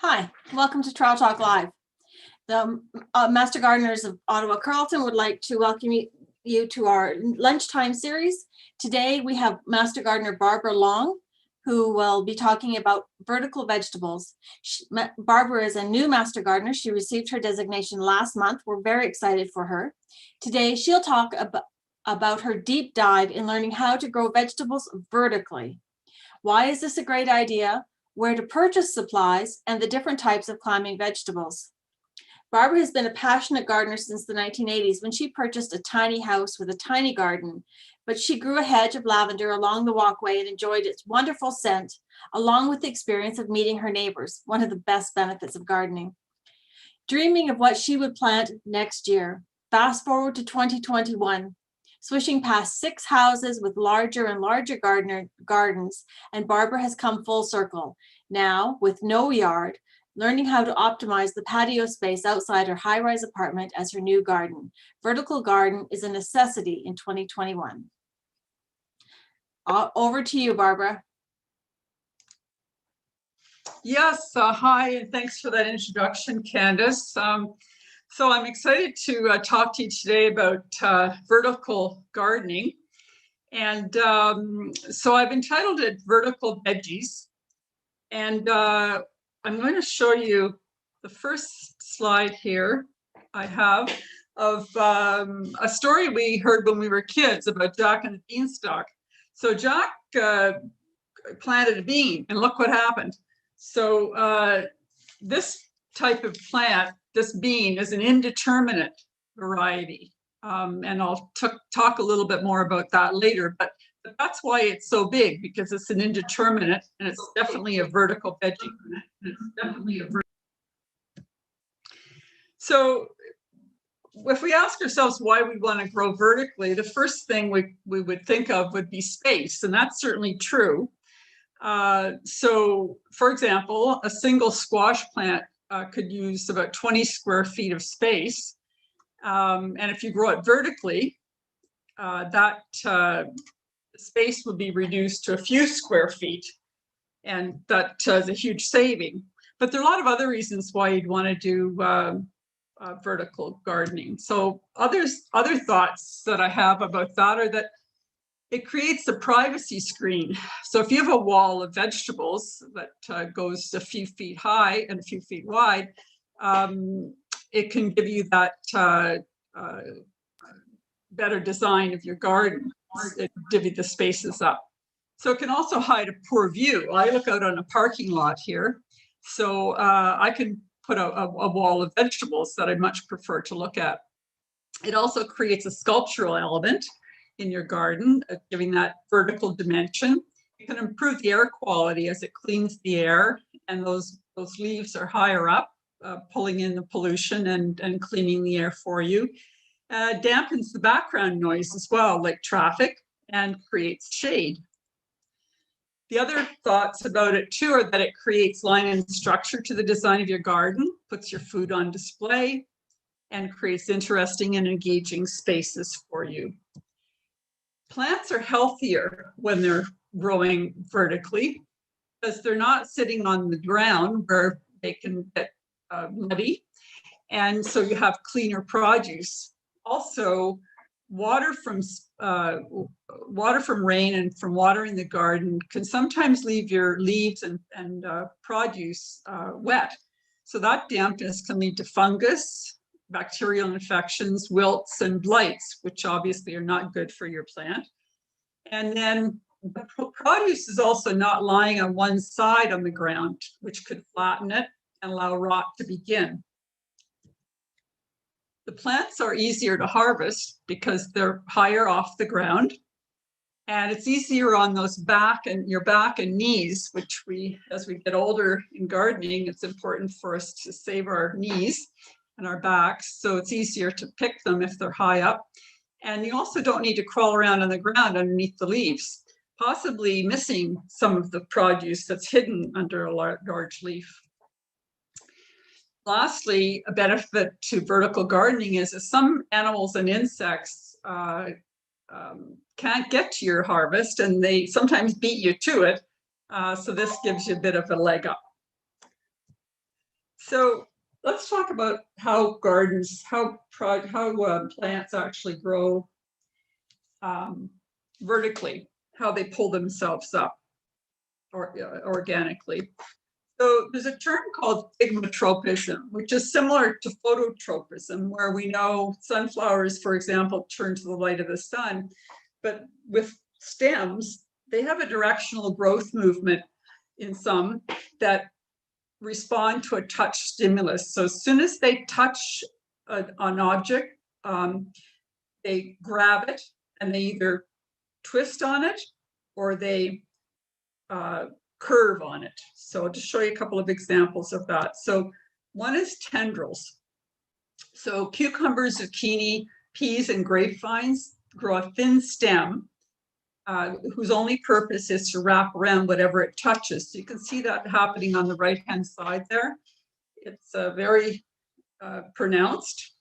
Hi, welcome to Trial Talk Live. The Master Gardeners of Ottawa-Carleton would like to welcome you to our lunchtime series. Today we have Master Gardener Barbara Long, who will be talking about vertical vegetables. Barbara is a new Master Gardener. She received her designation last month. We're very excited for her. Today she'll talk about her deep dive in learning how to grow vegetables vertically. Why is this a great idea? Where to purchase supplies, and the different types of climbing vegetables. Barbara has been a passionate gardener since the 1980s when she purchased a tiny house with a tiny garden, but she grew a hedge of lavender along the walkway and enjoyed its wonderful scent, along with the experience of meeting her neighbors, one of the best benefits of gardening. Dreaming of what she would plant next year. Fast forward to 2021. Swishing past 6 houses with larger and larger gardens, and Barbara has come full circle. Now, with no yard, learning how to optimize the patio space outside her high-rise apartment as her new garden. Vertical garden is a necessity in 2021. Over to you, Barbara. Yes, hi, and thanks for that introduction, Candace. So I'm excited to talk to you today about vertical gardening. And so I've entitled it Vertical Veggies. And I'm going to show you the first slide here I have of a story we heard when we were kids about Jack and the Beanstalk. So Jack planted a bean, and look what happened. So this type of plant, this bean, is an indeterminate variety. And I'll talk a little bit more about that later, but that's why it's so big, because it's an indeterminate, and it's definitely a vertical veggie. So if we ask ourselves why we want to grow vertically, the first thing we would think of would be space, and that's certainly true. So for example, a single squash plant could use about 20 square feet of space. And if you grow it vertically, that space would be reduced to a few square feet, and that is a huge saving. But there are a lot of other reasons why you'd want to do vertical gardening. So other thoughts that I have about that are that it creates a privacy screen. So if you have a wall of vegetables that goes a few feet high and a few feet wide, it can give you that better design of your garden. It divvy the spaces up. So it can also hide a poor view. I look out on a parking lot here, so I can put a wall of vegetables that I much prefer to look at. It also creates a sculptural element in your garden, giving that vertical dimension. It can improve the air quality as it cleans the air, and those leaves are higher up, pulling in the pollution and cleaning the air for you. Dampens the background noise as well, like traffic, and creates shade. The other thoughts about it too are that it creates line and structure to the design of your garden, puts your food on display, and creates interesting and engaging spaces for you. Plants are healthier when they're growing vertically because they're not sitting on the ground where they can get muddy, and so you have cleaner produce. Also, water from rain and from watering the garden can sometimes leave your leaves and produce wet. So that dampness can lead to fungus, bacterial infections, wilts, and blights, which obviously are not good for your plant. And then the produce is also not lying on one side on the ground, which could flatten it and allow rot to begin. The plants are easier to harvest because they're higher off the ground, and it's easier on those your back and knees, which as we get older in gardening, it's important for us to save our knees and our backs, so it's easier to pick them if they're high up. And you also don't need to crawl around on the ground underneath the leaves, possibly missing some of the produce that's hidden under a large leaf. Lastly, a benefit to vertical gardening is that some animals and insects can't get to your harvest, and they sometimes beat you to it. So this gives you a bit of a leg up. So let's talk about how gardens, how plants actually grow vertically, how they pull themselves up or organically. So there's a term called stigmatropism, which is similar to phototropism, where we know sunflowers, for example, turn to the light of the sun. But with stems, they have a directional growth movement in some that respond to a touch stimulus. So as soon as they touch an object, they grab it and they either twist on it or they curve on it. So I'll just show you a couple of examples of that. So one is tendrils. So cucumbers, zucchini, peas, and grapevines grow a thin stem whose only purpose is to wrap around whatever it touches. So you can see that happening on the right-hand side there. It's very pronounced,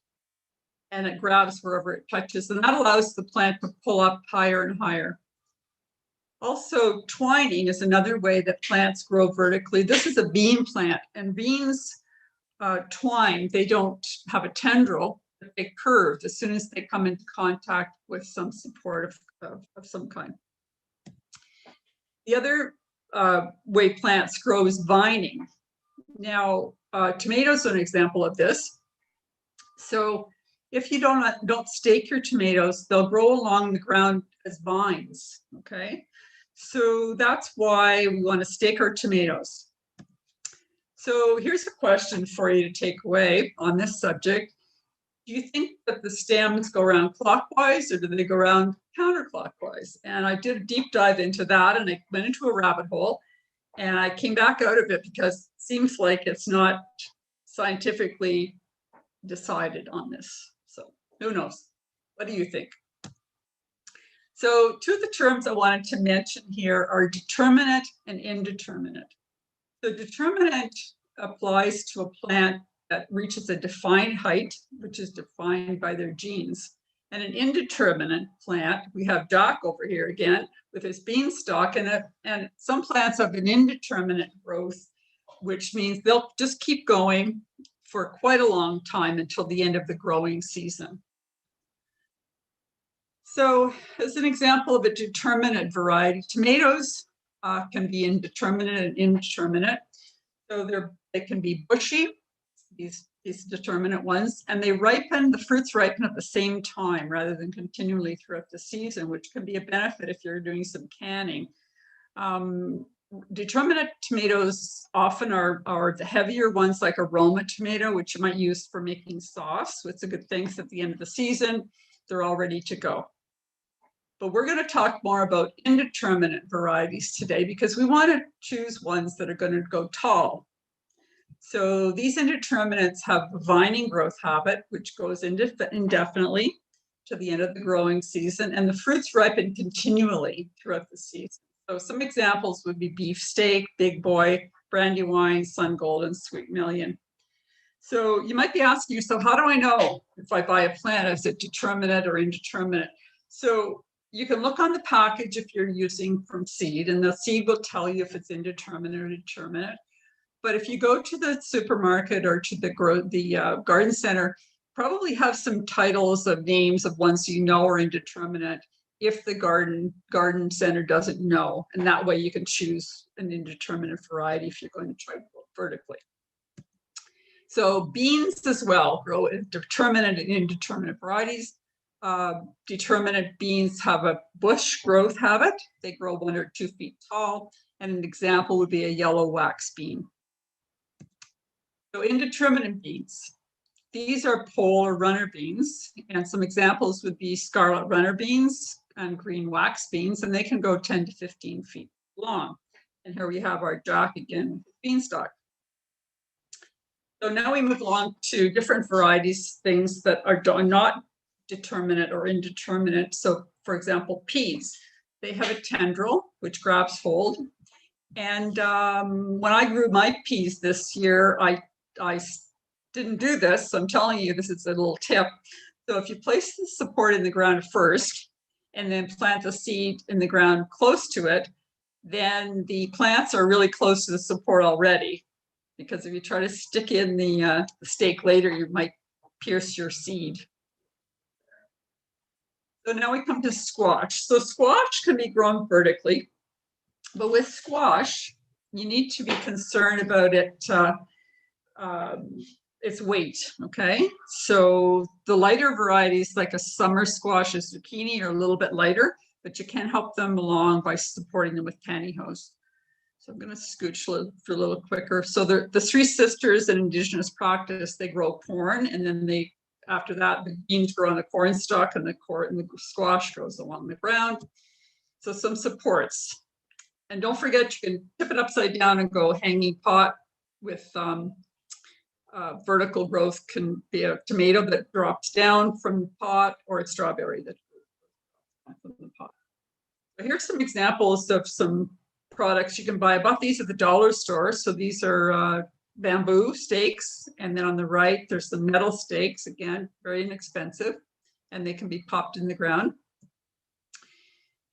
and it grabs wherever it touches, and that allows the plant to pull up higher and higher. Also, twining is another way that plants grow vertically. This is a bean plant, and beans twine. They don't have a tendril, but they curve as soon as they come into contact with some support of some kind. The other way plants grow is vining. Now, tomatoes are an example of this. So if you don't stake your tomatoes, they'll grow along the ground as vines, okay? So that's why we want to stake our tomatoes. So here's a question for you to take away on this subject. Do you think that the stems go around clockwise or do they go around counterclockwise? And I did a deep dive into that, and I went into a rabbit hole, and I came back out of it because it seems like it's not scientifically decided on this. So who knows? What do you think? So two of the terms I wanted to mention here are determinate and indeterminate. So determinate applies to a plant that reaches a defined height, which is defined by their genes. And an indeterminate plant, we have Doc over here again with his beanstalk, and some plants have an indeterminate growth, which means they'll just keep going for quite a long time until the end of the growing season. So as an example of a determinate variety, tomatoes can be indeterminate and indeterminate. So they can be bushy, these determinate ones, and they ripen, the fruits ripen at the same time rather than continually throughout the season, which can be a benefit if you're doing some canning. Determinate tomatoes often are the heavier ones, like a Roma tomato, which you might use for making sauce. So it's a good thing, so at the end of the season, they're all ready to go. But we're going to talk more about indeterminate varieties today because we want to choose ones that are going to go tall. So these indeterminates have a vining growth habit, which goes indefinitely to the end of the growing season, and the fruits ripen continually throughout the season. So some examples would be beefsteak, big boy, brandywine, sun golden, sweet million. So you might be asking yourself, how do I know if I buy a plant, is it determinate or indeterminate? So you can look on the package if you're using from seed, and the seed will tell you if it's indeterminate or determinate. But if you go to the supermarket or to the garden center, probably have some titles of names of ones you know are indeterminate if the garden center doesn't know. And that way you can choose an indeterminate variety if you're going to try to grow vertically. So beans as well grow in determinate and indeterminate varieties. Determinate beans have a bush growth habit. They grow 1 or 2 feet tall. And an example would be a yellow wax bean. So indeterminate beans. These are pole or runner beans. And some examples would be scarlet runner beans and green wax beans. And they can go 10 to 15 feet long. And here we have our Jack again with beanstalk. So now we move along to different varieties, things that are not determinate or indeterminate. So for example, peas, they have a tendril which grabs hold. And when I grew my peas this year, I didn't do this. So I'm telling you, this is a little tip. So if you place the support in the ground first and then plant the seed in the ground close to it, then the plants are really close to the support already. because if you try to stick in the stake later, you might pierce your seed. So now we come to squash. So squash can be grown vertically, but with squash, you need to be concerned about its weight, okay? So the lighter varieties, like a summer squash, a zucchini, are a little bit lighter, but you can help them along by supporting them with pantyhose. So I'm going to scooch for a little quicker. So the three sisters in Indigenous practice, they grow corn, and then after that, the beans grow on the corn stalk, and the squash grows along the ground. So some supports. And don't forget, you can tip it upside down and go hanging pot with vertical growth. Can be a tomato that drops down from the pot, or a strawberry that drops from the pot. So here's some examples of some products you can buy. I bought these at the dollar store. So these are bamboo stakes, and then on the right there's the metal stakes, again very inexpensive, and they can be popped in the ground.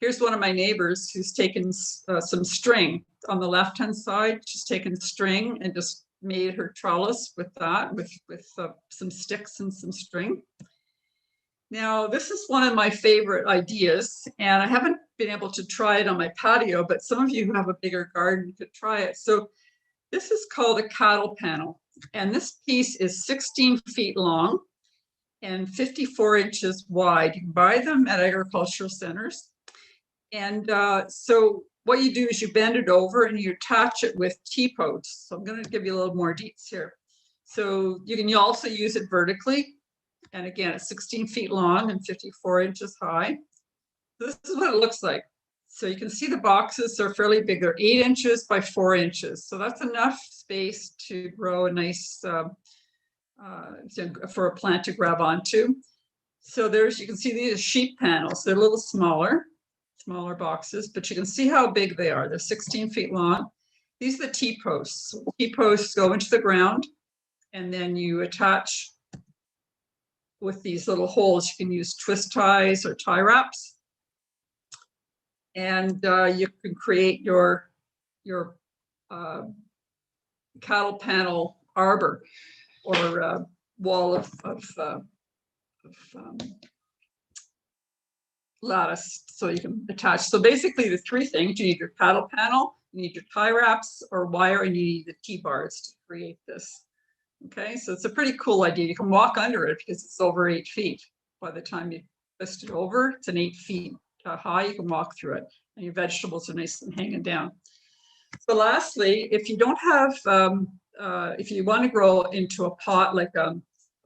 Here's one of my neighbors who's taken some string on the left hand side. She's taken string and just made her trellis with that, with some sticks and some string. Now, this is one of my favorite ideas, and I haven't been able to try it on my patio, but some of you who have a bigger garden could try it. So this is called a cattle panel, and this piece is 16 feet long and 54 inches wide. You can buy them at agricultural centers. And so what you do is you bend it over and you attach it with T-posts. So I'm going to give you a little more deets here. So you can also use it vertically. And again, it's 16 feet long and 54 inches high. This is what it looks like. So you can see the boxes are fairly big. They're 8 inches by 4 inches. So that's enough space to grow a nice, for a plant to grab onto. So you can see these sheet panels. They're a little smaller boxes, but you can see how big they are. They're 16 feet long. These are the T-posts. T-posts go into the ground, and then you attach with these little holes. You can use twist ties or tie wraps, and you can create your cattle panel arbor, or wall of lattice, so you can attach. So basically the three things: you need your cattle panel, you need your tie wraps or wire, and you need the T-bars to create this. Okay, so it's a pretty cool idea. You can walk under it because it's over 8 feet. By the time you twist it over, it's an 8 feet high. You can walk through it, and your vegetables are nice and hanging down. So lastly, if you don't have, if you want to grow into a pot like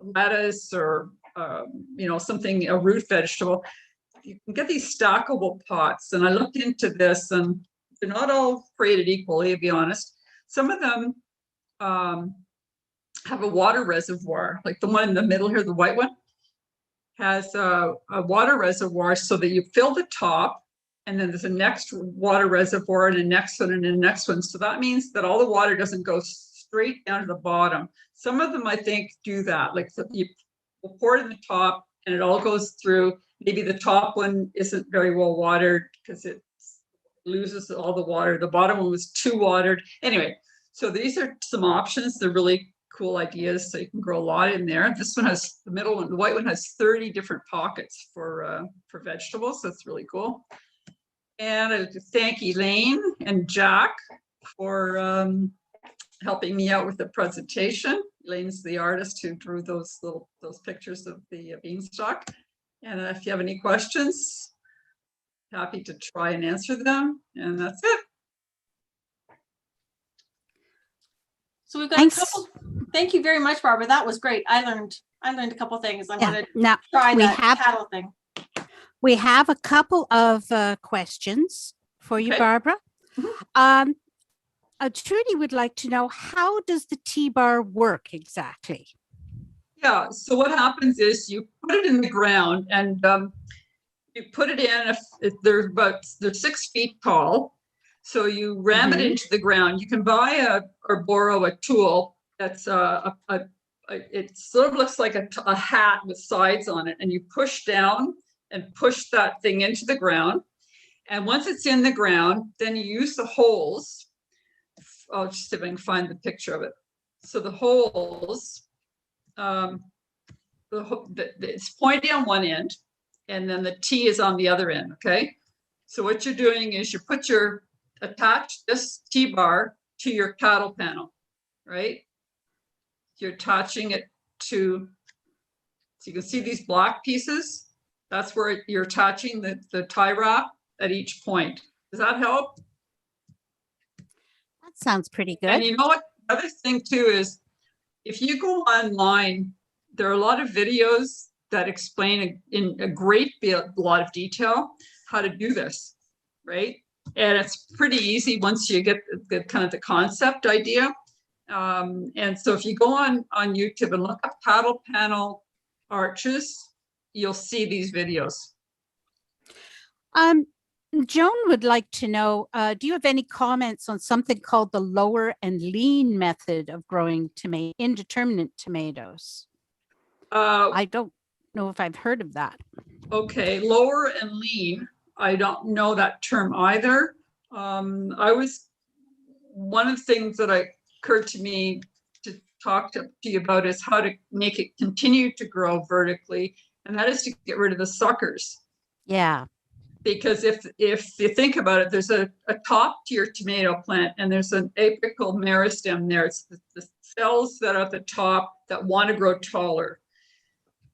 lettuce or something, a root vegetable, you can get these stackable pots. And I looked into this, and they're not all created equally, to be honest. Some of them have a water reservoir, like the one in the middle here, the white one, has a water reservoir, so that you fill the top, and then there's a next water reservoir and a next one and a next one. So that means that all the water doesn't go straight down to the bottom. Some of them, I think, do that. Like you pour it in the top and it all goes through. Maybe the top one isn't very well watered because it loses all the water. The bottom one was too watered. Anyway, so these are some options. They're really cool ideas. So you can grow a lot in there. This one has, the middle one, the white one, has 30 different pockets for vegetables. That's really cool. And I thank Elaine and Jack for helping me out with the presentation. Elaine's the artist who drew those pictures of the beanstalk. And if you have any questions, happy to try and answer them. And that's it. So we've got a couple. Thank you very much, Barbara. That was great. I learned a couple things. I'm going to try that cattle thing. We have a couple of questions for you, Barbara. Mm-hmm. Trudy would like to know, how does the TBar work exactly? Yeah, so what happens is you put it in the ground, and you put it in, they're 6 feet tall. So you ram it into the ground. You can buy or borrow a tool that's it sort of looks like a hat with sides on it, and you push down and push that thing into the ground. And once it's in the ground, then you use the holes. I'll just see if I can find the picture of it. So the holes, it's pointy on one end, and then the T is on the other end, okay? So what you're doing is you attach this T-bar to your paddle panel, right? You're attaching it to, so you can see these black pieces. That's where you're attaching the tie wrap at each point. Does that help? That sounds pretty And good. you know what? The other thing too is if you go online, there are a lot of videos that explain in a lot of detail how to do this, right? And it's pretty easy once you get the kind of the concept idea. And so if you go on YouTube and look up paddle panel arches, you'll see these videos. Joan would like to know, do you have any comments on something called the lower and lean method of growing indeterminate tomatoes? I don't know if I've heard of that. Okay, lower and lean. I don't know that term either. One of the things that occurred to me to talk to you about is how to make it continue to grow vertically, and that is to get rid of the suckers. Yeah. Because if you think about it, there's a top to your tomato plant, and there's an apical meristem there. It's the cells that are at the top that want to grow taller.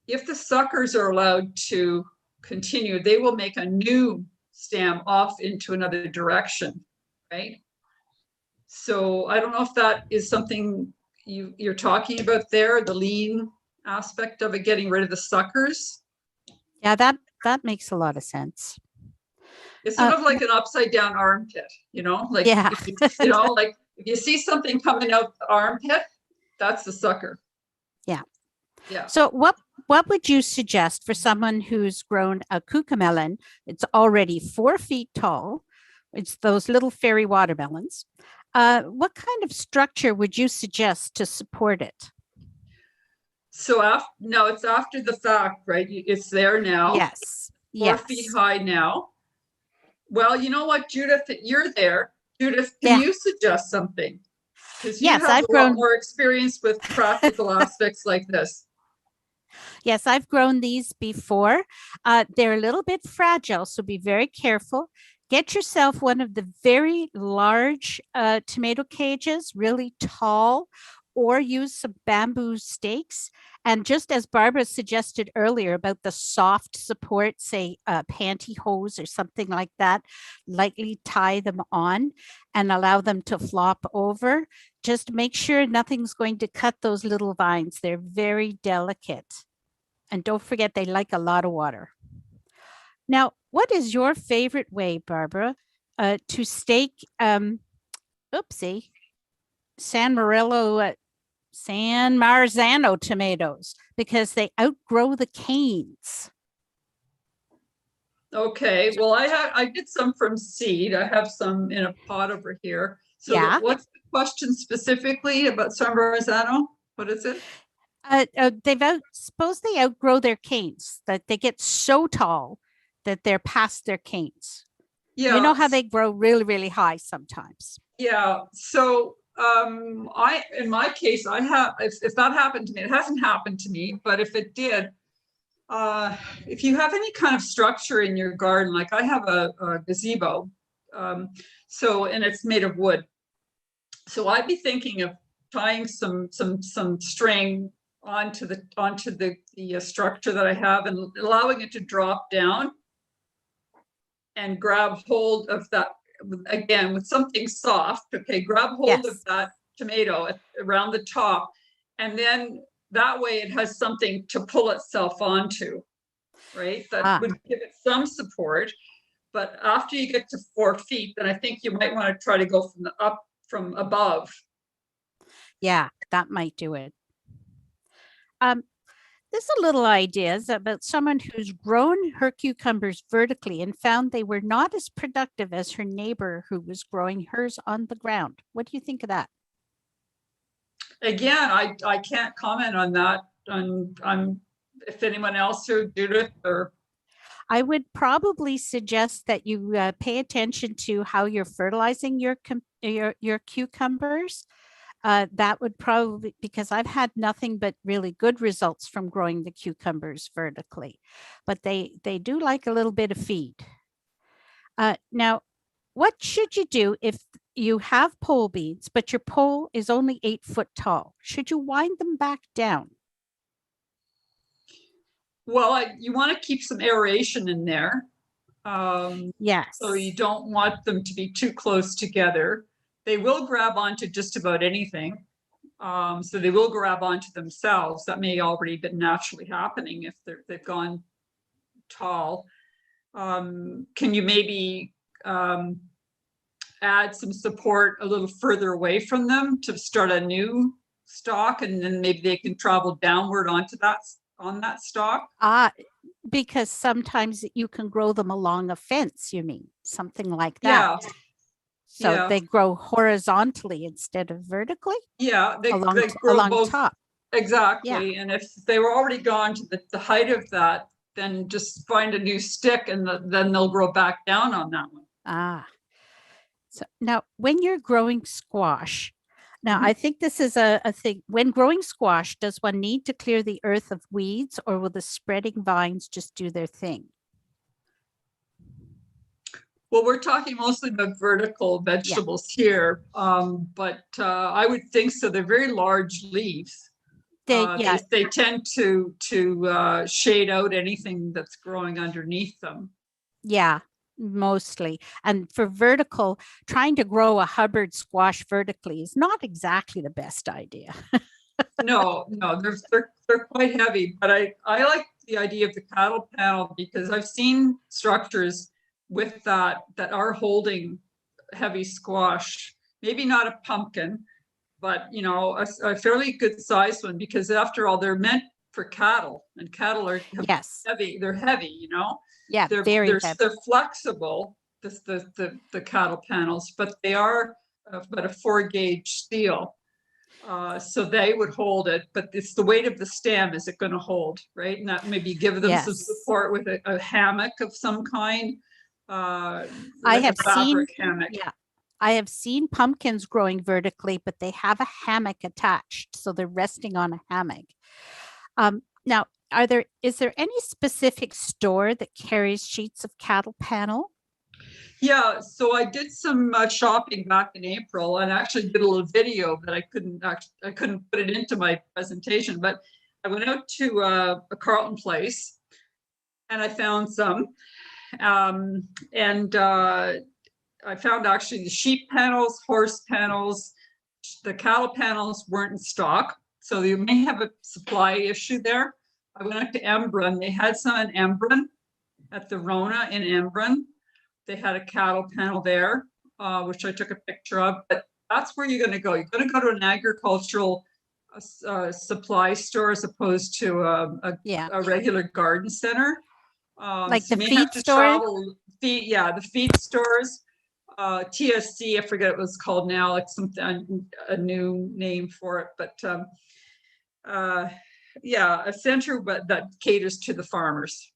If the suckers are allowed to continue, they will make a new stem off into another direction, right? So I don't know if that is something you're talking about there, the lean aspect of it, getting rid of the suckers. Yeah, that makes a lot of sense. It's sort of like an upside down armpit, like, yeah. Like if you see something coming out the armpit, that's the sucker. Yeah. Yeah. So what would you suggest for someone who's grown a cucamelon? It's already 4 feet tall. It's those little fairy watermelons. What kind of structure would you suggest to support it? So no, it's after the fact, right? It's there now. Yes. 4 feet high now. Well, you know what, Judith, you're there. Judith, can you suggest something? Because you have a lot more experience with practical aspects like this. Yes, I've grown these before. They're a little bit fragile, so be very careful. Get yourself one of the very large tomato cages, really tall, or use some bamboo stakes. And just as Barbara suggested earlier about the soft support, say pantyhose or something like that, lightly tie them on and allow them to flop over. Just make sure nothing's going to cut those little vines. They're very delicate. And don't forget, they like a lot of water. Now, what is your favorite way, Barbara, to stake, San Marzano tomatoes, because they outgrow the canes? Okay, well, I did some from seed. I have some in a pot over here. So what's the question specifically about San Marzano? What is it? Suppose they outgrow their canes, that they get so tall that they're past their canes. Yeah. You know how they grow really, really high sometimes. Yeah. So in my case, if that happened to me, it hasn't happened to me, but if it did, if you have any kind of structure in your garden, like I have a gazebo, and it's made of wood. So I'd be thinking of tying some string onto the structure that I have and allowing it to drop down and grab hold of that again with something soft. Okay, grab hold of that tomato around the top, and then that way it has something to pull itself onto, right? That would give it some support. But after you get to 4 feet, then I think you might want to try to go from above. Yeah, that might do it. There's a little ideas about someone who's grown her cucumbers vertically and found they were not as productive as her neighbor who was growing hers on the ground. What do you think of that? Again, I can't comment on that. If anyone else or Judith or. I would probably suggest that you pay attention to how you're fertilizing your cucumbers. that would probably, because I've had nothing but really good results from growing the cucumbers vertically, but they do like a little bit of feed. Now, what should you do if you have pole beans, but your pole is only 8 foot tall? Should you wind them back down? Well, you want to keep some aeration in there. Yes. So you don't want them to be too close together. They will grab onto just about anything. So they will grab onto themselves. That may already been naturally happening if they've gone tall. Can you maybe add some support a little further away from them to start a new stalk, and then maybe they can travel downward onto that stalk? Because sometimes you can grow them along a fence, you mean, something like that. Yeah. So Yeah. they grow horizontally instead of vertically? Yeah, they grow along both. top. Exactly. And if they were already gone to the height of that, then just find a new stick and then they'll grow back down on that one. So now when you're growing squash, now Mhm. I think this is a thing. When growing squash, does one need to clear the earth of weeds, or will the spreading vines just do their thing? Well, we're talking mostly about vertical vegetables here, but I would think so. They're very large leaves. They tend to shade out anything that's growing underneath them. Yeah, mostly. And for vertical, trying to grow a Hubbard squash vertically is not exactly the best idea. No, they're quite heavy, but I like the idea of the cattle panel because I've seen structures with that are holding heavy squash, maybe not a pumpkin, but a fairly good sized one, because after all, they're meant for cattle, and cattle are heavy. They're heavy, Yeah, they're very heavy. They're flexible, the cattle panels, but they are about a 4-gauge steel. So they would hold it, but it's the weight of the stem is it going to hold, right? And that maybe give them some support with a hammock of some kind. I have seen hammock. Yeah, I have seen pumpkins growing vertically, but they have a hammock attached, so they're resting on a hammock. Now, is there any specific store that carries sheets of cattle panel? Yeah, so I did some shopping back in April, and actually did a little video, but I couldn't put it into my presentation. But I went out to a Carleton place, and I found some, and I found actually the sheep panels, horse panels, the cattle panels weren't in stock, so you may have a supply issue there. I went out to Embrun. They had some in Embrun, at the Rona in Embrun. They had a cattle panel there, which I took a picture of. But that's where you're going to go. You're going to go to an agricultural supply store as opposed to a regular garden center. Like so the feed store? The feed stores. TSC, I forget what it was called now, like something, a new name for it. But a center that caters to the farmers.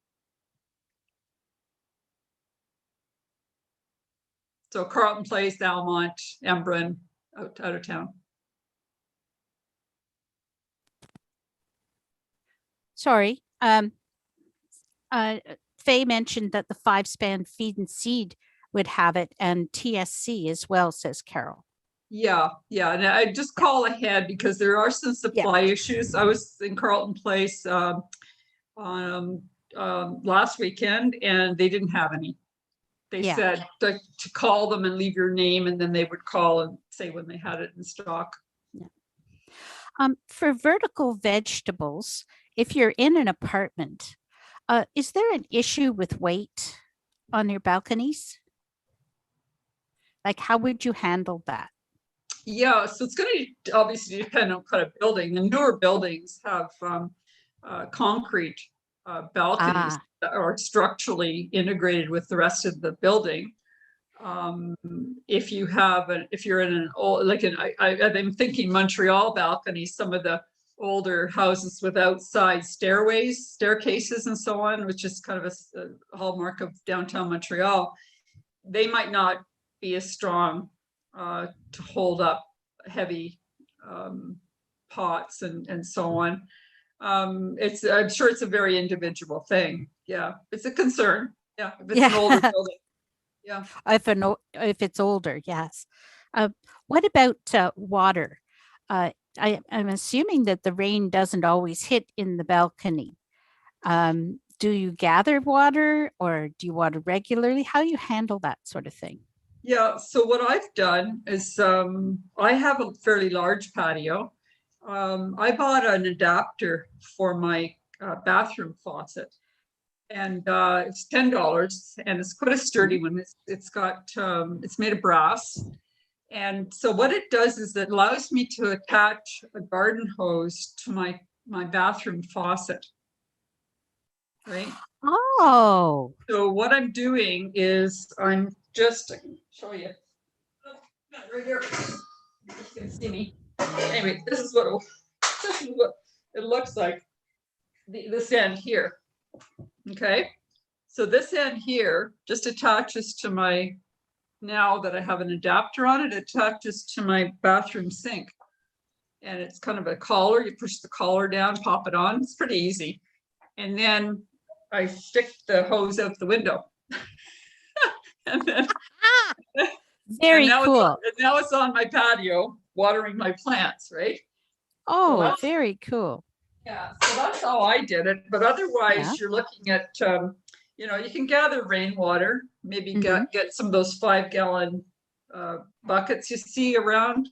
So Carleton Place, Almont, Embrun, out of town. Sorry. Faye mentioned that the 5-span feed and seed would have it, and TSC as well, says Carol. Yeah. And I just call ahead because there are some supply issues. I was in Carleton Place last weekend, and they didn't have any. They said to call them and leave your name, and then they would call and say when they had it in stock. Yeah. For vertical vegetables, if you're in an apartment, is there an issue with weight on your balconies? Like, how would you handle that? Yeah, so it's going to obviously depend on what kind of building. The newer buildings have concrete balconies that are structurally integrated with the rest of the building. If you're in an old, I'm thinking Montreal balconies, some of the older houses with outside staircases and so on, which is kind of a hallmark of downtown Montreal, they might not be as strong to hold up heavy pots and so on. I'm sure it's a very individual thing. Yeah, it's a concern. Yeah, if it's an older building. Yeah. If it's older, yes. What about water? I'm assuming that the rain doesn't always hit in the balcony. Do you gather water or do you water regularly? How do you handle that sort of thing? Yeah, so what I've done is I have a fairly large patio. I bought an adapter for my bathroom faucet, and it's $10, and it's quite a sturdy one. It's made of brass, and so what it does is it allows me to attach a garden hose to my bathroom faucet, right? Oh, So what I'm doing is I can show you. Oh, right here. You can see me. Anyway, this is what it looks like. This end here. Okay. So this end here just attaches to now that I have an adapter on it, attaches to my bathroom sink. And it's kind of a collar. You push the collar down, pop it on. It's pretty easy. And then I stick the hose out the window. And then very cool. Now it's on my patio watering my plants, right? Oh, so very cool. Yeah, so that's how I did it. But otherwise, you're looking at, you can gather rainwater, maybe get some of those 5-gallon buckets you see around.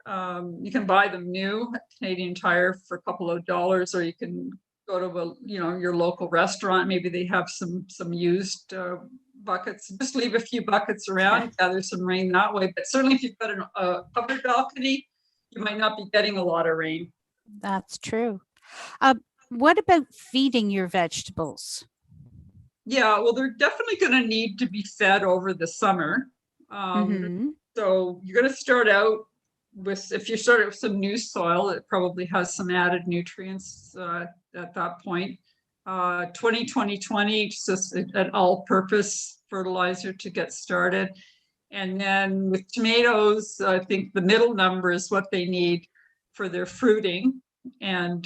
You can buy them new at Canadian Tire for a couple of dollars, or you can go to your local restaurant. Maybe they have some used buckets. Just leave a few buckets around, gather some rain that way. But certainly if you've got a covered balcony, you might not be getting a lot of rain. That's true. What about feeding your vegetables? Yeah, well, they're definitely going to need to be fed over the summer. So you're going to start out if you start with some new soil, it probably has some added nutrients at that point. 20-20-20, just an all-purpose fertilizer to get started. And then with tomatoes, I think the middle number is what they need for their fruiting and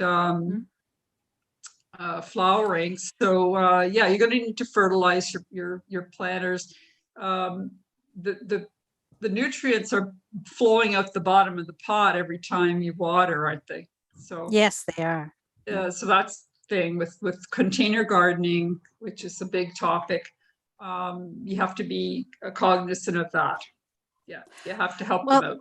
flowering. So yeah, you're going to need to fertilize your planters. The nutrients are flowing out the bottom of the pot every time you water, aren't they? So yes, they are. So that's the thing with container gardening, which is a big topic. You have to be cognizant of that. Yeah, you have to help them out.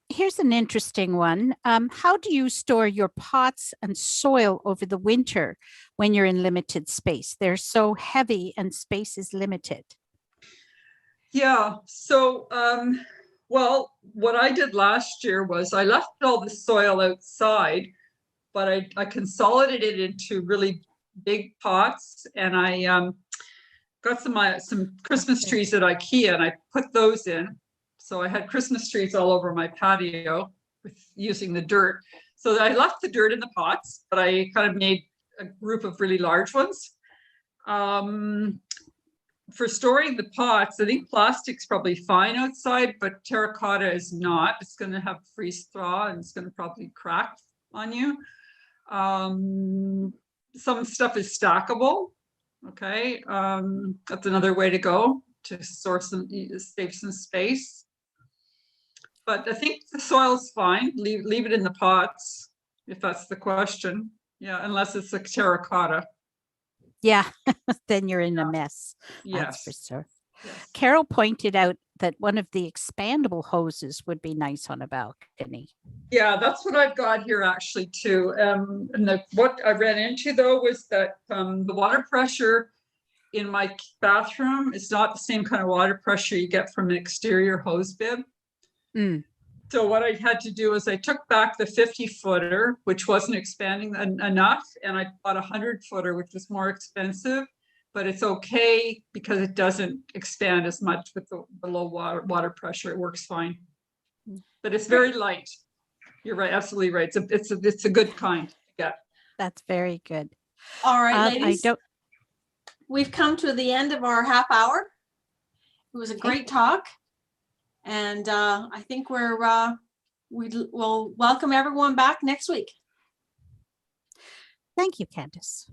Here's an interesting one. How do you store your pots and soil over the winter when you're in limited space? They're so heavy and space is limited. Yeah, so, well, what I did last year was I left all the soil outside, but I consolidated it into really big pots, and I got some Christmas trees at IKEA, and I put those in. So I had Christmas trees all over my patio using the dirt. So I left the dirt in the pots, but I kind of made a group of really large ones. For storing the pots, I think plastic's probably fine outside, but terracotta is not. It's going to have freeze thaw and it's going to probably crack on you. Some stuff is stackable. Okay, that's another way to go to save some space. But I think the soil's fine. Leave it in the pots if that's the question. Yeah, unless it's a terracotta. Yeah, then you're in a mess. Yes, that's for sure. Yes. Carol pointed out that one of the expandable hoses would be nice on a balcony. Yeah, that's what I've got here actually too. And what I ran into though was that the water pressure in my bathroom is not the same kind of water pressure you get from an exterior hose bib. So what I had to do is I took back the 50-footer, which wasn't expanding enough, and I bought a 100-footer, which was more expensive, but it's okay because it doesn't expand as much with the low water pressure. It works fine, but it's very light. You're right, absolutely right. It's a good kind. Yeah, that's very good. All right, ladies. We've come to the end of our half hour. It was a great talk. And I think we're will welcome everyone back next week. Thank you, Candace.